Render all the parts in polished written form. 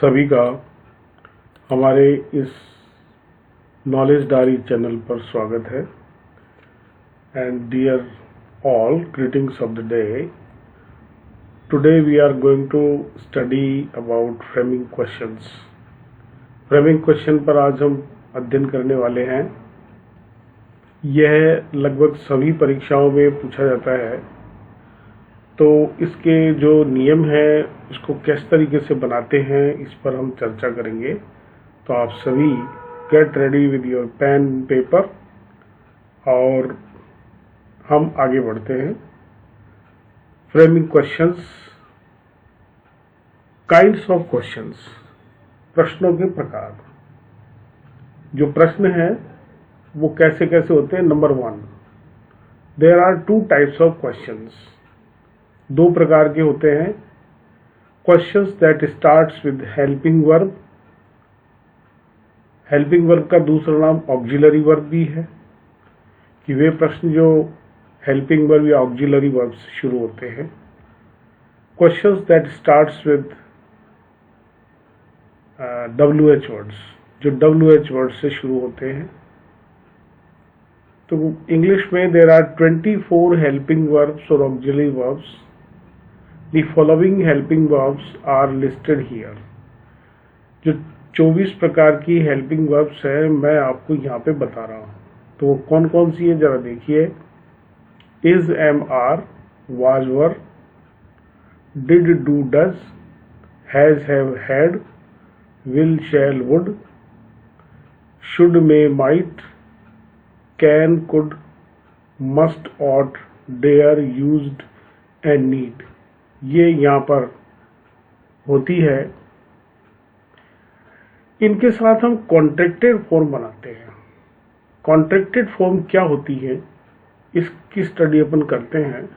सभी का हमारे इस नॉलेज डायरी चैनल पर स्वागत है। And dear all, greetings of the day. Today we are going to study about framing questions. Framing question पर आज हम अध्ययन करने वाले हैं। यह लगभग सभी परीक्षाओं में पूछा जाता है, तो इसके जो नियम हैं इसको किस तरीके से बनाते हैं इस पर हम चर्चा करेंगे। तो आप सभी get ready with your pen paper और हम आगे बढ़ते हैं। Framing questions, kinds of questions, प्रश्नों के प्रकार। जो प्रश्न हैं वो कैसे कैसे होते हैं। Number 1, there are 2 types of questions. 2 प्रकार के होते हैं। Questions that starts with helping verb. Helping verb का दूसरा नाम ऑक्सिलरी वर्ब भी है, कि वे प्रश्न जो हेल्पिंग वर्ब या ऑक्सिलरी वर्ब से शुरू होते हैं। Questions that starts with WH words, जो WH वर्ड से शुरू होते हैं। तो इंग्लिश में देयर आर 24 हेल्पिंग वर्ब्स और auxiliary verbs. The following helping verbs are listed here. जो 24 प्रकार की हेल्पिंग वर्ब्स है मैं आपको यहाँ पे बता रहा हूँ। तो वो कौन कौन सी है जरा देखिए। Is, am, are, was, were, did, do, does, has, have, had, will, shall, would, should, may, might, can, could, must, ought, dare, used and need, ये यहाँ पर होती है। इनके साथ हम कॉन्ट्रैक्टेड फॉर्म बनाते हैं। कॉन्ट्रैक्टेड फॉर्म क्या होती है इसकी स्टडी अपन करते हैं।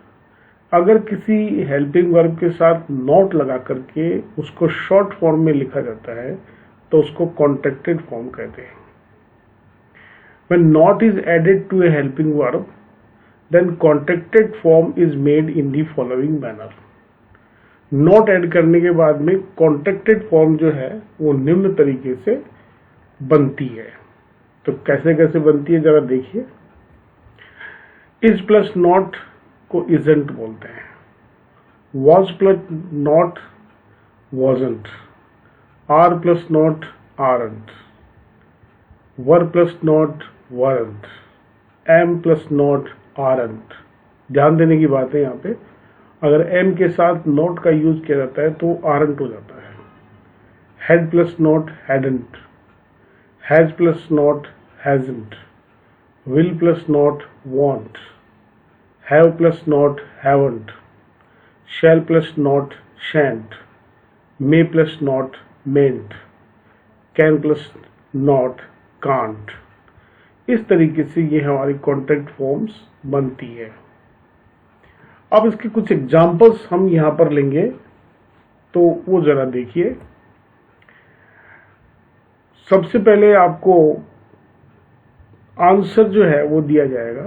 अगर किसी हेल्पिंग वर्ब के साथ नॉट लगा करके उसको शॉर्ट फॉर्म में लिखा जाता है तो उसको कॉन्ट्रैक्टेड फॉर्म कहते हैं। When not is added to a helping verb, then contracted form is made in the following manner. Not add करने के बाद में कॉन्ट्रैक्टेड फॉर्म जो है वो निम्न तरीके से बनती है। तो कैसे कैसे बनती है जरा देखिए। इज प्लस नॉट को इजंट बोलते हैं। Was plus not wasn't. Are plus not aren't. Were plus not weren't. Am plus not aren't. ध्यान देने की बात है यहाँ पे, अगर एम के साथ नॉट का यूज किया जाता है तो आरंट हो जाता है। Had plus not hadn't. Has plus not hasn't. Will plus not won't. Have plus not haven't. Shall plus not shan't. May plus not mayn't. Can plus not can't. इस तरीके से ये हमारी कॉन्ट्रैक्ट फॉर्म्स बनती है। अब इसके कुछ एग्जाम्पल्स हम यहां पर लेंगे, तो वो जरा देखिए। सबसे पहले आपको आंसर जो है वो दिया जाएगा।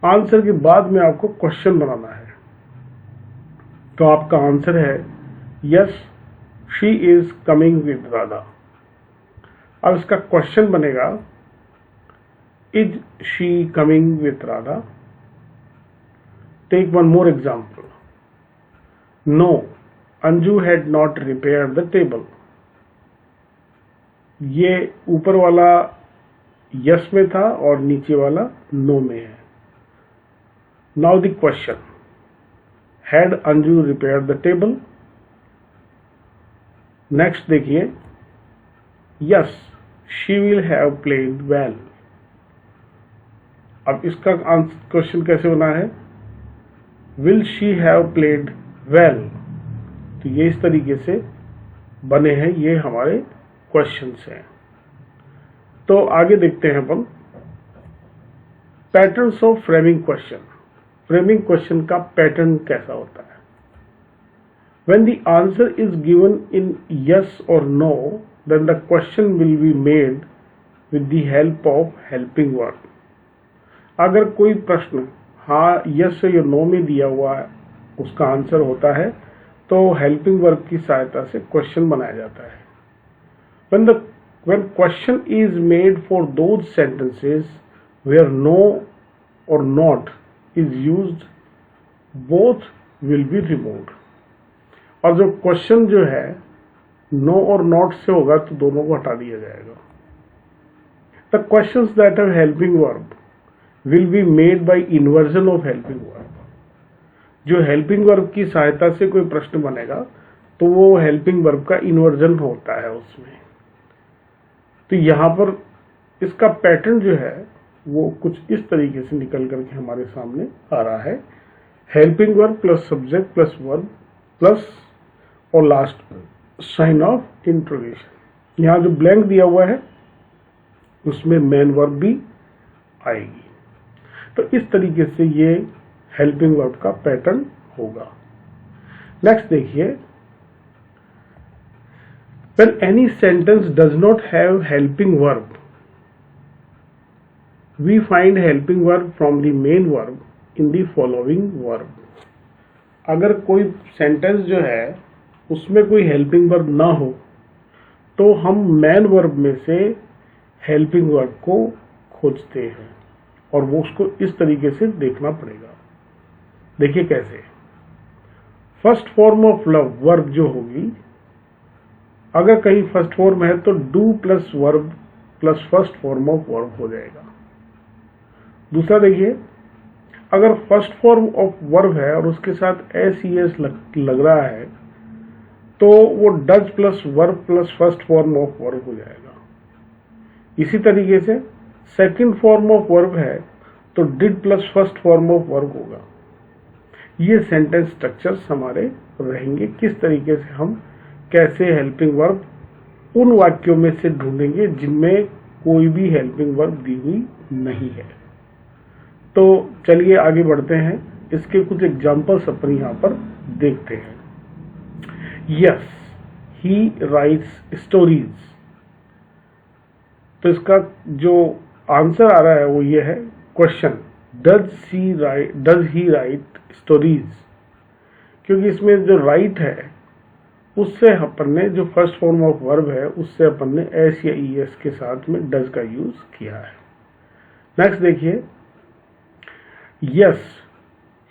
आंसर के बाद में आपको क्वेश्चन बनाना है। तो आपका आंसर है yes she is coming with Radha. अब इसका क्वेश्चन बनेगा is she coming with Radha. Take one more example. No, Anju had not repaired the table. ये ऊपर वाला यस में था और नीचे वाला नो में है। Now the question. Had Anju repaired the table? Next देखिए, yes, she will have played well. अब इसका क्वेश्चन कैसे बना है। Will she have played well? तो ये इस तरीके से बने हैं, ये हमारे क्वेश्चंस हैं। तो आगे देखते हैं अपन patterns of framing question. Framing question का पैटर्न कैसा होता है। When the answer is given in yes or no, then the question will be made with the help of helping verb. अगर कोई प्रश्न हाँ यस या नो में दिया हुआ है उसका आंसर होता है तो हेल्पिंग वर्ब की सहायता से क्वेश्चन बनाया जाता है। When question is made for those sentences where no or not is used, both will be removed. और जो क्वेश्चन जो है नो और नॉट से होगा तो दोनों को हटा दिया जाएगा। The questions that have helping verb will be made by inversion of helping verb. जो हेल्पिंग वर्ब की सहायता से कोई प्रश्न बनेगा तो वो हेल्पिंग वर्ब का इन्वर्जन होता है उसमें। तो यहाँ पर इसका पैटर्न जो है वो कुछ इस तरीके से निकल करके हमारे सामने आ रहा है। Helping verb plus subject plus verb plus और लास्ट साइन ऑफ इंट्रोगेशन। यहाँ जो ब्लैंक दिया हुआ है उसमें मेन वर्ब भी आएगी। तो इस तरीके से ये हेल्पिंग वर्ब का पैटर्न होगा। नेक्स्ट देखिए, when any sentence does not have helping verb, we find helping verb from the main verb in the following verb. अगर कोई सेंटेंस जो है उसमें कोई हेल्पिंग वर्ब ना हो तो हम मेन वर्ब में से हेल्पिंग वर्ब को खोजते हैं और वो उसको इस तरीके से देखना पड़ेगा। देखिए कैसे। First form of love verb जो होगी, अगर कहीं फर्स्ट फॉर्म है तो do plus verb plus first form of verb हो जाएगा। दूसरा देखिए, अगर फर्स्ट फॉर्म ऑफ वर्ब है और उसके साथ एस लग रहा है तो वो does plus verb plus first form of verb हो जाएगा। इसी तरीके से सेकंड फॉर्म ऑफ वर्ब है तो did plus first form of verb होगा। ये सेंटेंस स्ट्रक्चर्स हमारे रहेंगे। किस तरीके से हम कैसे हेल्पिंग वर्ब उन वाक्यों में से ढूंढेंगे जिनमें कोई भी हेल्पिंग वर्ब दी हुई नहीं है। तो चलिए आगे बढ़ते हैं, इसके कुछ एग्जांपल्स अपन यहाँ पर देखते हैं। यस, ही राइट्स स्टोरीज। तो इसका जो आंसर आ रहा है वो ये है question, does he right stories, क्योंकि इसमें जो राइट है उससे अपन ने जो फर्स्ट फॉर्म ऑफ वर्ब है उससे अपन ने एस या ई एस के साथ में डज का यूज किया है। नेक्स्ट देखिए, yes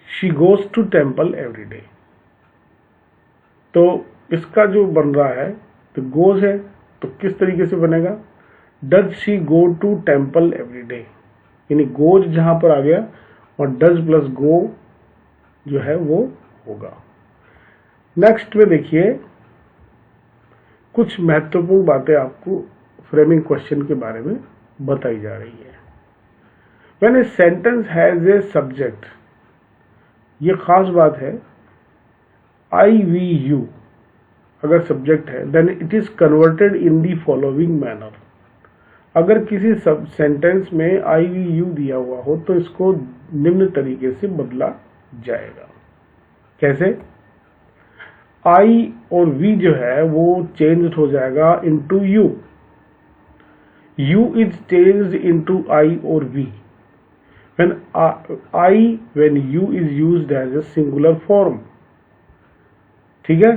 she goes to temple every day. तो इसका जो बन रहा है तो गोज है तो किस तरीके से बनेगा, does she go to temple every day, यानी गोज जहां पर आ गया और डज प्लस गो जो है वो होगा। नेक्स्ट में देखिए कुछ महत्वपूर्ण बातें आपको फ्रेमिंग क्वेश्चन के बारे में बताई जा रही है। When a sentence has a subject, ये खास बात है, I, we, you अगर सब्जेक्ट है, then it is converted in the following manner. अगर किसी सब सेंटेंस में I, we, you दिया हुआ हो तो इसको निम्न तरीके से बदला जाएगा। कैसे? I और we जो है वो चेंज हो जाएगा into you. You is changed into I or we. When you is used as a singular form, ठीक है।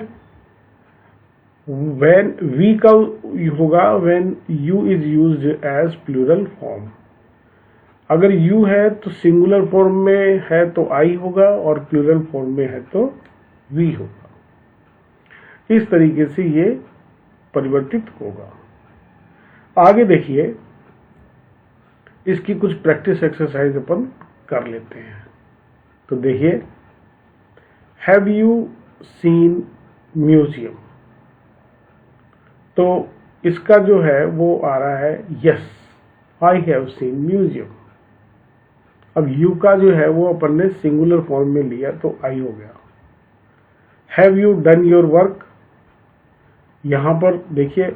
When we का होगा when you is used as plural form. अगर you है तो सिंगुलर फॉर्म में है तो I होगा और प्लूरल फॉर्म में है तो we होगा। इस तरीके से ये परिवर्तित होगा। आगे देखिए, इसकी कुछ प्रैक्टिस एक्सरसाइज अपन कर लेते हैं। तो देखिए, हैव यू सीन म्यूजियम। तो इसका जो है वो आ रहा है yes I have seen museum. अब यू का जो है वो अपन ने सिंगुलर फॉर्म में लिया तो आई हो गया। Have you done your work, यहां पर देखिए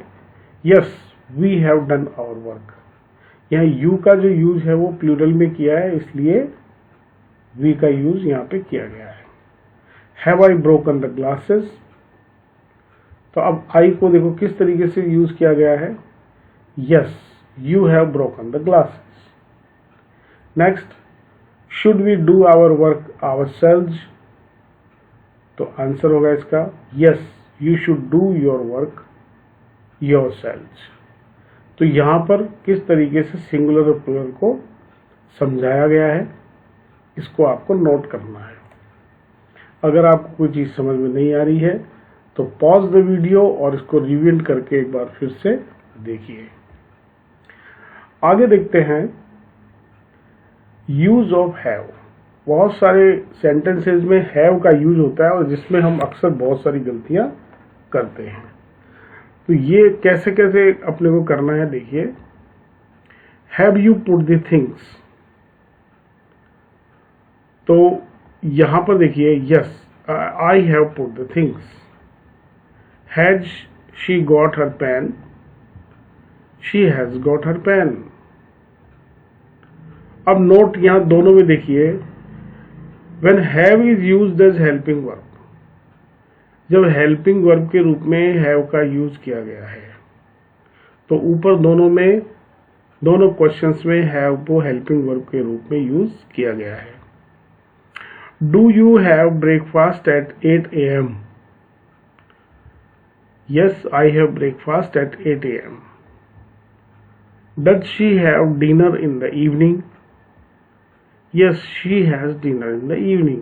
yes we have done our work. यहाँ यू का जो यूज है वो प्लूरल में किया है इसलिए वी का यूज यहाँ पे किया गया है। Have I broken the glasses, तो अब आई को देखो किस तरीके से यूज किया गया है, yes you have broken the glasses. Next, should we do our work ourselves, तो आंसर होगा इसका yes, you should do your work yourself. तो यहाँ पर किस तरीके से सिंगुलर और प्लूरल को समझाया गया है, इसको आपको नोट करना है। अगर आपको कोई चीज़ समझ में नहीं आ रही है तो पॉज द वीडियो और इसको रिविंड करके एक बार फिर से देखिए। आगे देखते हैं यूज ऑफ हैव। बहुत सारे सेंटेंसेस में हैव का यूज होता है और जिसमें हम अक्सर बहुत सारी गलतियां करते हैं। तो ये कैसे कैसे अपने को करना है, देखिए। Have you put the things, तो यहां पर देखिए yes, I have put the things. Has she got her pen, she has got her pen. अब नोट यहां दोनों में देखिए, when have is used as helping verb, जब हेल्पिंग वर्ब के रूप में हैव का यूज किया गया है तो ऊपर दोनों क्वेश्चंस में हैव को हेल्पिंग वर्ब के रूप में यूज किया गया है। Do you have breakfast at 8 AM? Yes, I have breakfast at 8 AM. Does she have dinner in the evening? Yes, she has dinner in the evening.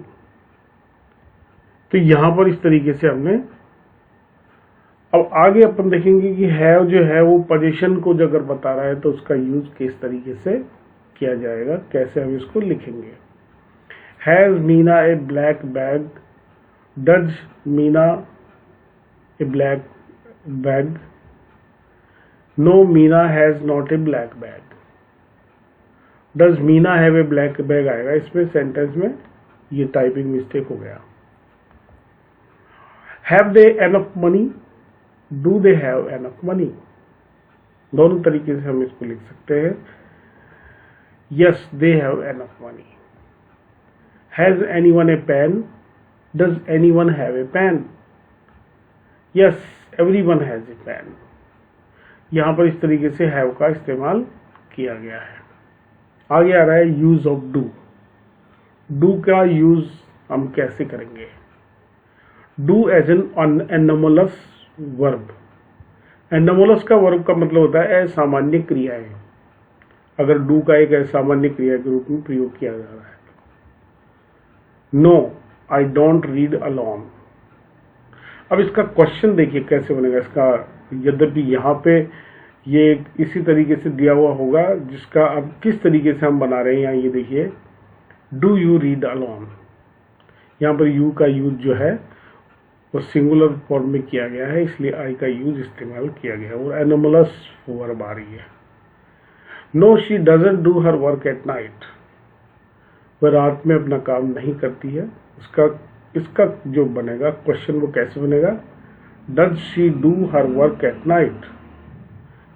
तो यहां पर इस तरीके से हमने, अब आगे अपन देखेंगे कि हैव जो है वो पोजीशन को अगर बता रहा है तो उसका यूज किस तरीके से किया जाएगा, कैसे हम इसको लिखेंगे। Has Meena A black bag? Does Meena A black bag? No, Meena has not a black bag. Does Meena have a black bag आएगा इसमें सेंटेंस में, ये टाइपिंग मिस्टेक हो गया। Have they enough money? Do they have enough money? दोनों तरीके से हम इसको लिख सकते हैं। Yes, they have enough money. Has anyone a pen? Does anyone have a pen? Yes, everyone has a pen. यहां पर इस तरीके से हैव का इस्तेमाल किया गया है। आगे आ रहा है यूज ऑफ डू। डू का यूज हम कैसे करेंगे? Do as an anomalous verb. Anomalous का वर्ब का मतलब होता है असामान्य क्रियाएं। अगर डू का एक असामान्य क्रिया के रूप में प्रयोग किया जा रहा है। No, I don't read alone. अब इसका क्वेश्चन देखिए कैसे बनेगा इसका, यद्यपि यहाँ पे ये इसी तरीके से दिया हुआ होगा जिसका अब किस तरीके से हम बना रहे हैं। यहाँ ये देखिए, डू यू रीड अलोन। यहाँ पर यू का यूज जो है वो सिंगुलर फॉर्म में किया गया है, इसलिए आई का यूज इस्तेमाल किया गया है और एनोमलस वर्ब आ रही है। No, she doesn't do her work at night. वह रात में अपना काम नहीं करती है। इसका जो बनेगा क्वेश्चन वो कैसे बनेगा? Does she do her work at night.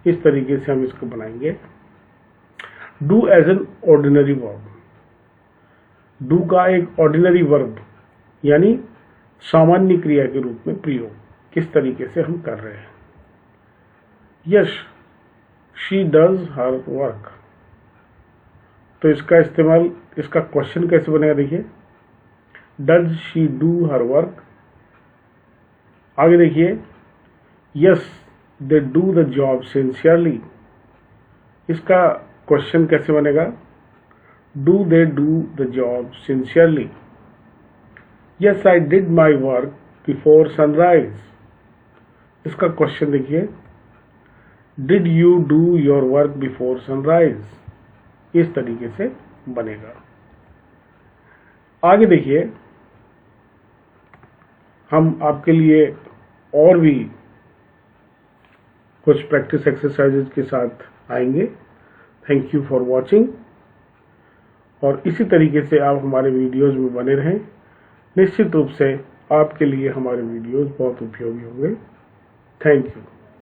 इस तरीके से हम इसको बनाएंगे। Do as an ordinary verb. Do का एक ऑर्डिनरी वर्ब यानी सामान्य क्रिया के रूप में प्रयोग किस तरीके से हम कर रहे हैं। Yes, she does her work. तो इसका इस्तेमाल, इसका क्वेश्चन कैसे बनेगा देखिए, does she do her work. आगे देखिए, yes they do the job sincerely. इसका क्वेश्चन कैसे बनेगा, do they do the job sincerely. Yes, I did my work before sunrise. इसका क्वेश्चन देखिए, did you do your work before sunrise. इस तरीके से बनेगा। आगे देखिए, हम आपके लिए और भी कुछ प्रैक्टिस एक्सरसाइजेज के साथ आएंगे। Thank you for watching. और इसी तरीके से आप हमारे वीडियोस में बने रहें। निश्चित रूप से आपके लिए हमारे वीडियोस बहुत उपयोगी होंगे। Thank you.